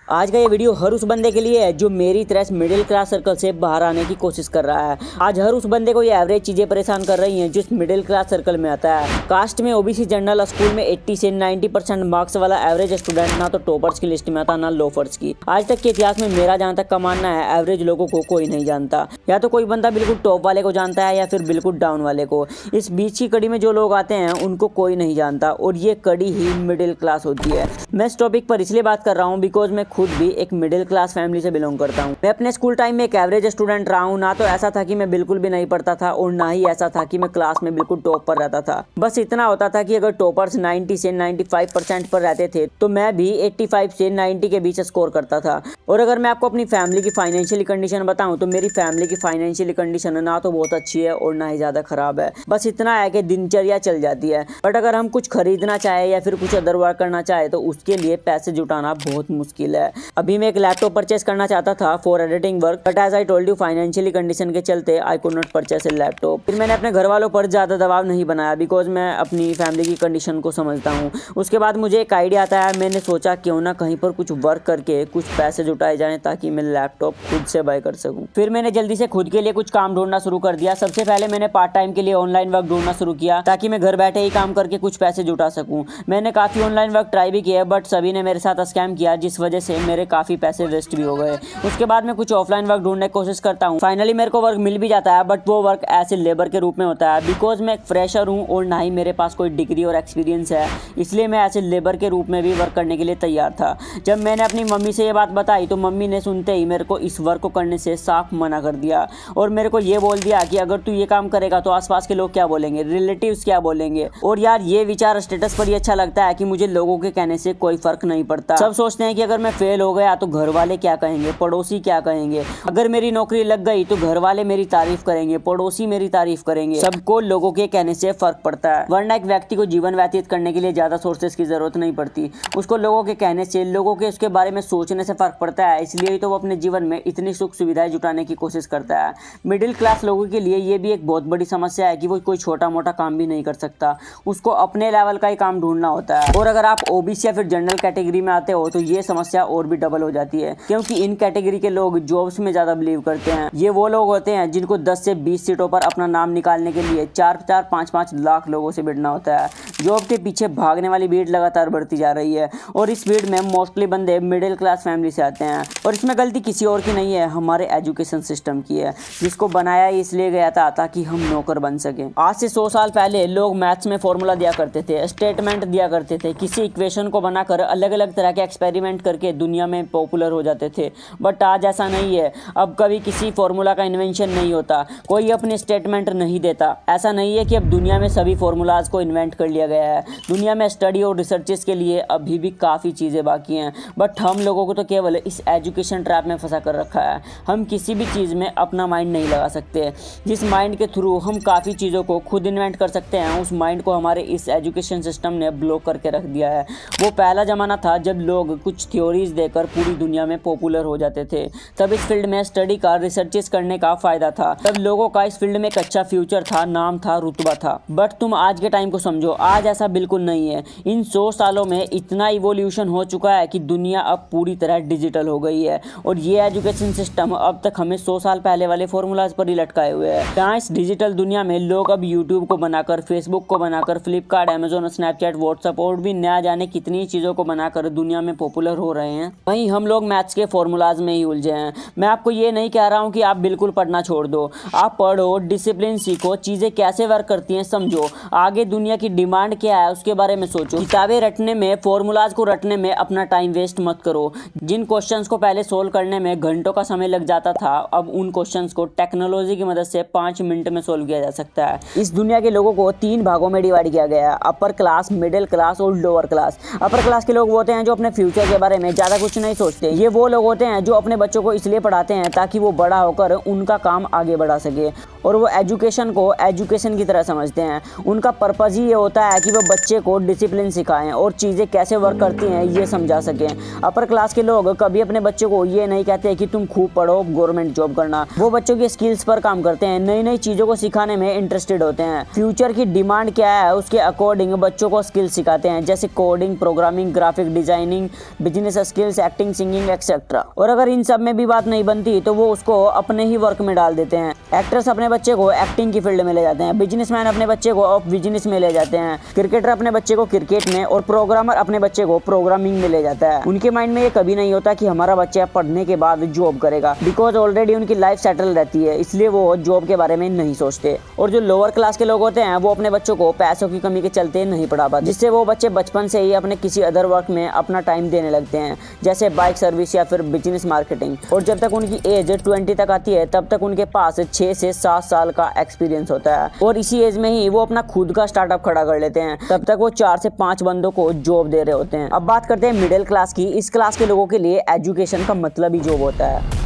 आज का ये वीडियो हर उस बंदे के लिए है जो मेरी तरह मिडिल क्लास सर्कल से बाहर आने की कोशिश कर रहा है। आज हर उस बंदे को ये एवरेज चीजें परेशान कर रही हैं जो इस मिडिल क्लास सर्कल में आता है। कास्ट में ओबीसी जनरल स्कूल में 80 से 90% मार्क्स वाला एवरेज स्टूडेंट ना तो टॉपर्स की लिस्ट में आता ना लोफर्स की। आज तक के इतिहास में मेरा जहाँ तक का मानना है, एवरेज लोगों को कोई नहीं जानता। या तो कोई बंदा बिल्कुल टॉप वाले को जानता है या फिर बिल्कुल डाउन वाले को। इस बीच की कड़ी में जो लोग आते हैं उनको कोई नहीं जानता और ये कड़ी ही मिडिल क्लास होती है। मैं इस टॉपिक पर इसलिए बात कर रहा हूँ बिकॉज मैं खुद भी एक मिडिल क्लास फैमिली से बिलोंग करता हूँ। मैं अपने स्कूल टाइम में एक एवरेज स्टूडेंट रहा हूँ। ना तो ऐसा था कि मैं बिल्कुल भी नहीं पढ़ता था और ना ही ऐसा था कि मैं क्लास में बिल्कुल टॉप पर रहता था। बस इतना होता था कि अगर टॉपर्स 90 से 95% पर रहते थे तो मैं भी 85 से 90 के बीच स्कोर करता था। और अगर मैं आपको अपनी फैमिली की फाइनेंशियल कंडीशन बताऊं तो मेरी फैमिली की फाइनेंशियल कंडीशन ना तो बहुत अच्छी है और ना ही ज़्यादा खराब है। बस इतना है कि दिनचर्या चल जाती है। बट अगर हम कुछ खरीदना चाहे या फिर कुछ अदर वर्क करना चाहे तो उसके लिए पैसे जुटाना बहुत मुश्किल है। अभी मैं एक लैपटॉप परचेस करना चाहता था for editing work, but as I told you financially condition के चलते I could not purchase a laptop. फिर मैंने अपने घर वालों पर ज़्यादा दबाव नहीं बनाया बिकॉज मैं अपनी फैमिली की कंडीशन को समझता हूँ। उसके बाद मुझे एक आइडिया आता है, मैंने सोचा क्यों ना कहीं पर कुछ वर्क करके कुछ पैसे जुटाए जाएं ताकि मैं लैपटॉप खुद से बाय कर सकूँ। फिर मैंने जल्दी से खुद के लिए कुछ काम ढूंढना शुरू कर दिया। सबसे पहले मैंने पार्ट टाइम के लिए ऑनलाइन वर्क ढूंढना शुरू किया ताकि मैं घर बैठे ही काम करके कुछ पैसे जुटा सकूं। मैंने काफ़ी ऑनलाइन वर्क ट्राई भी किया बट सभी ने मेरे साथ स्कैम किया जिस वजह से मेरे काफ़ी पैसे वेस्ट भी हो गए। उसके बाद मैं कुछ ऑफलाइन वर्क ढूंढने की कोशिश करता हूँ। फाइनली मेरे को वर्क मिल भी जाता है बट वो वर्क ऐसे लेबर के रूप में होता है बिकॉज मैं एक फ्रेशर हूँ और ना ही मेरे पास कोई डिग्री और एक्सपीरियंस है, इसलिए मैं ऐसे लेबर के रूप में भी वर्क करने के लिए तैयार था। जब मैंने अपनी मम्मी से ये बात बताई तो मम्मी ने सुनते ही मेरे को इस वर्क को करने से साफ मना कर दिया और मेरे को ये बोल दिया कि अगर तू ये काम करेगा तो आसपास के लोग क्या बोलेंगे, रिलेटिव्स क्या बोलेंगे। और यार ये विचार स्टेटस पर ही अच्छा लगता है कि मुझे लोगों के कहने से कोई फर्क नहीं पड़ता। सब सोचते हैं कि अगर मैं फेल हो गया तो घर वाले क्या कहेंगे, पड़ोसी क्या कहेंगे। अगर मेरी नौकरी लग गई तो घर वाले मेरी तारीफ करेंगे, पड़ोसी मेरी तारीफ करेंगे। सबको लोगों के कहने से फर्क पड़ता है, वरना एक व्यक्ति को जीवन व्यतीत करने के लिए ज्यादा सोर्सेस की जरूरत नहीं पड़ती। उसको लोगों के कहने से, लोगों के उसके बारे में सोचने से फर्क पड़ता है। इसलिए ही तो वो अपने जीवन में इतनी सुख सुविधाएं जुटाने की कोशिश करता है। मिडिल क्लास लोगों के लिए ये भी एक बहुत बड़ी समस्या है कि वो कोई छोटा मोटा काम भी नहीं कर सकता, उसको अपने लेवल का ही काम ढूंढना होता है। और अगर आप ओबीसी या फिर जनरल कैटेगरी में आते हो तो ये समस्या और भी डबल हो जाती है क्योंकि इन कैटेगरी के लोग जॉब्स में ज्यादा बिलीव करते हैं। ये वो लोग होते हैं जिनको 10 से 20 सीटों पर अपना नाम निकालने के लिए 4-4, 5-5 लाख लोगों से भिड़ना होता है। जॉब के पीछे भागने वाली भीड़ लगातार बढ़ती जा रही है और इस भीड़ में मोस्टली बंदे मिडिल क्लास फैमिली से आते हैं। और इसमें गलती किसी और की नहीं है, हमारे एजुकेशन सिस्टम की है जिसको बनाया इसलिए गया था ताकि हम नौकर बन सकें। आज से 100 साल पहले लोग मैथ्स में फॉर्मूला दिया करते थे, स्टेटमेंट दिया करते थे, किसी इक्वेशन को बनाकर अलग अलग तरह के एक्सपेरिमेंट करके दुनिया में पॉपुलर हो जाते थे। बट आज ऐसा नहीं है। अब कभी किसी फॉर्मूला का इन्वेंशन नहीं होता, कोई अपने स्टेटमेंट नहीं देता। ऐसा नहीं है कि अब दुनिया में सभी फॉर्मूलाज को इन्वेंट कर लिया गया है। दुनिया में स्टडी और रिसर्चेस के लिए अभी भी काफ़ी चीज़ें बाकी हैं बट हम लोगों को तो केवल इस एजुकेशन ट्रैप में फंसा कर रखा है। हम किसी भी चीज़ में अपना माइंड नहीं लगा सकते। जिस माइंड के थ्रू हम काफ़ी चीज़ों को खुद इन्वेंट कर सकते हैं उस माइंड को हमारे इस एजुकेशन सिस्टम ने ब्लॉक करके रख दिया है। वो पहला ज़माना था जब लोग कुछ थ्योरीज देकर पूरी दुनिया में पॉपुलर हो जाते थे। तब इस फील्ड में स्टडी का, रिसर्चेस करने का फ़ायदा था। तब लोगों का इस फील्ड में एक अच्छा फ्यूचर था, नाम था, रुतबा था। बट तुम आज के टाइम को समझो, आज ऐसा बिल्कुल नहीं है। इन 100 सालों में इतना इवोल्यूशन हो चुका है कि दुनिया अब पूरी तरह डिजिटल हो गई है और ये एजुकेशन सिस्टम अब तक हमें 100 साल पहले वाले फॉर्मूलाज पर ही लटकाए हुए है। जहाँ इस डिजिटल दुनिया में लोग अब यूट्यूब को बनाकर, फेसबुक को बनाकर, फ्लिपकार्ट, अमेजोन, स्नैपचैट, व्हाट्सएप और भी नया जाने कितनी चीज़ों को बनाकर दुनिया में पॉपुलर हो रहे हैं, वहीं हम लोग मैथ्स के फॉर्मूलाज में ही उलझे हैं। मैं आपको ये नहीं कह रहा हूँ कि आप बिल्कुल पढ़ना छोड़ दो। आप पढ़ो, डिसिप्लिन सीखो, चीज़ें कैसे वर्क करती हैं समझो, आगे दुनिया की डिमांड क्या है उसके बारे में सोचो। किताबें रटने में, फॉर्मूलाज को रटने में अपना टाइम वेस्ट मत करो। जिन क्वेश्चंस को पहले सोल्व करने में घंटों का समय लग जाता था, अब उन क्वेश्चंस को टेक्नोलॉजी की मदद से 5 मिनट में सोल्व किया जा सकता है। इस दुनिया के लोगों को 3 भागों में डिवाइड किया गया है, अपर क्लास, मिडिल क्लास और लोअर क्लास। अपर क्लास के लोग होते हैं जो अपने फ्यूचर के बारे में ज़्यादा कुछ नहीं सोचते। ये वो लोग होते हैं जो अपने बच्चों को इसलिए पढ़ाते हैं ताकि वो बड़ा होकर उनका काम आगे बढ़ा सके और वो एजुकेशन को एजुकेशन की तरह समझते हैं। उनका पर्पज़ ही ये होता है कि वो बच्चे को डिसिप्लिन सिखाएं और चीज़ें कैसे वर्क करती हैं ये समझा सकें। अपर क्लास के लोग कभी कभी अपने बच्चों को ये नहीं कहते कि तुम खूब पढ़ो, गवर्नमेंट जॉब करना। वो बच्चों की स्किल्स पर काम करते हैं, नई नई चीजों को सिखाने में इंटरेस्टेड होते हैं। फ्यूचर की डिमांड क्या है उसके अकॉर्डिंग बच्चों को स्किल्स सिखाते हैं, जैसे coding, programming, graphic designing, business skills, acting, singing etcetera. और अगर इन सब में भी बात नहीं बनती तो वो उसको अपने ही वर्क में डाल देते हैं। एक्टर्स अपने बच्चे को एक्टिंग की फील्ड में ले जाते हैं, बिजनेसमैन अपने बच्चे को बिजनेस में ले जाते हैं, क्रिकेटर अपने बच्चे को क्रिकेट में, और प्रोग्रामर अपने बच्चे को प्रोग्रामिंग में ले जाता है। उनके माइंड में ये कभी नहीं होता कि हमारा बच्चा पढ़ने के बाद जॉब करेगा, बिकॉज ऑलरेडी उनकी लाइफ सेटल रहती है, इसलिए वो जॉब के बारे में नहीं सोचते। और जो लोअर क्लास के लोग होते हैं वो अपने बच्चों को पैसों की कमी के चलते नहीं पढ़ा पाते, जिससे वो बच्चे बचपन से ही अपने किसी अदर वर्क में अपना टाइम देने लगते हैं, जैसे बाइक सर्विस या फिर बिजनेस मार्केटिंग। और जब तक उनकी एज 20 तक आती है तब तक उनके पास 6 से 7 साल का एक्सपीरियंस होता है, और इसी एज में ही वो अपना खुद का स्टार्टअप खड़ा कर लेते हैं। तब तक वो 4 से 5 बंदों को जॉब दे रहे होते हैं। अब बात करते हैं मिडिल क्लास की। इस क्लास के लोगों के लिए एजुकेशन का मतलब ही जॉब होता है।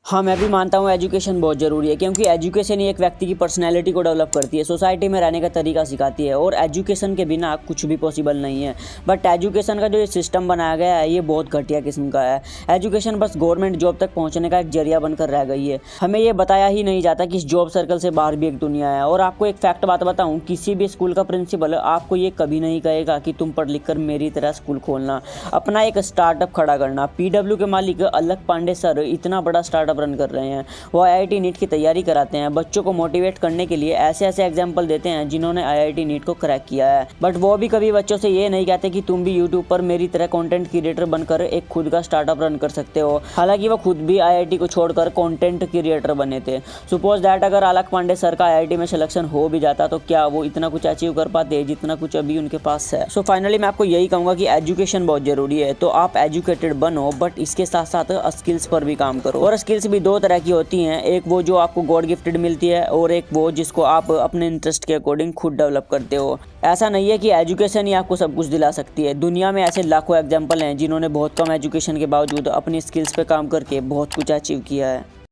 हाँ, मैं भी मानता हूँ एजुकेशन बहुत ज़रूरी है, क्योंकि एजुकेशन ही एक व्यक्ति की पर्सनैलिटी को डेवलप करती है, सोसाइटी में रहने का तरीका सिखाती है, और एजुकेशन के बिना कुछ भी पॉसिबल नहीं है। बट एजुकेशन का जो ये सिस्टम बनाया गया है ये बहुत घटिया किस्म का है। एजुकेशन बस गवर्नमेंट जॉब तक पहुँचने का एक जरिया बनकर रह गई है। हमें ये बताया ही नहीं जाता कि इस जॉब सर्कल से बाहर भी एक दुनिया है। और आपको एक फैक्ट बात बताऊँ, किसी भी स्कूल का प्रिंसिपल आपको ये कभी नहीं कहेगा कि तुम पढ़ लिख कर मेरी तरह स्कूल खोलना, अपना एक स्टार्टअप खड़ा करना। PW के मालिक अलक पांडे सर इतना बड़ा स्टार्टअप रन कर रहे हैं। वो IIT नीट की तैयारी कराते हैं, बच्चों को मोटिवेट करने के लिए ऐसे ऐसे एग्जाम्पल देते हैं जिन्होंने IIT नीट को क्रैक किया है। बट वो भी कभी बच्चों से ये नहीं कहते कि तुम भी यूट्यूब पर मेरी तरह कंटेंट क्रिएटर बनकर एक खुद का स्टार्टअप रन कर सकते हो। हालांकि वो खुद भी IIT को छोड़कर कंटेंट क्रिएटर बने थे। सपोज दैट अगर अलक पांडे सर का IIT में सिलेक्शन हो भी जाता तो क्या वो इतना कुछ अचीव कर पाते जितना कुछ अभी उनके पास है। सो फाइनली मैं आपको यही कहूँगा कि एजुकेशन बहुत जरूरी है। तो आप एजुकेटेड बनो, बट इसके साथ साथ स्किल्स पर भी काम करो। और स्किल्स भी 2 तरह की होती हैं, एक वो जो आपको गॉड गिफ्टेड मिलती है, और एक वो जिसको आप अपने इंटरेस्ट के अकॉर्डिंग खुद डेवलप करते हो। ऐसा नहीं है कि एजुकेशन ही आपको सब कुछ दिला सकती है। दुनिया में ऐसे लाखों एग्जाम्पल हैं जिन्होंने बहुत कम एजुकेशन के बावजूद अपनी स्किल्स पे काम करके बहुत कुछ अचीव किया है।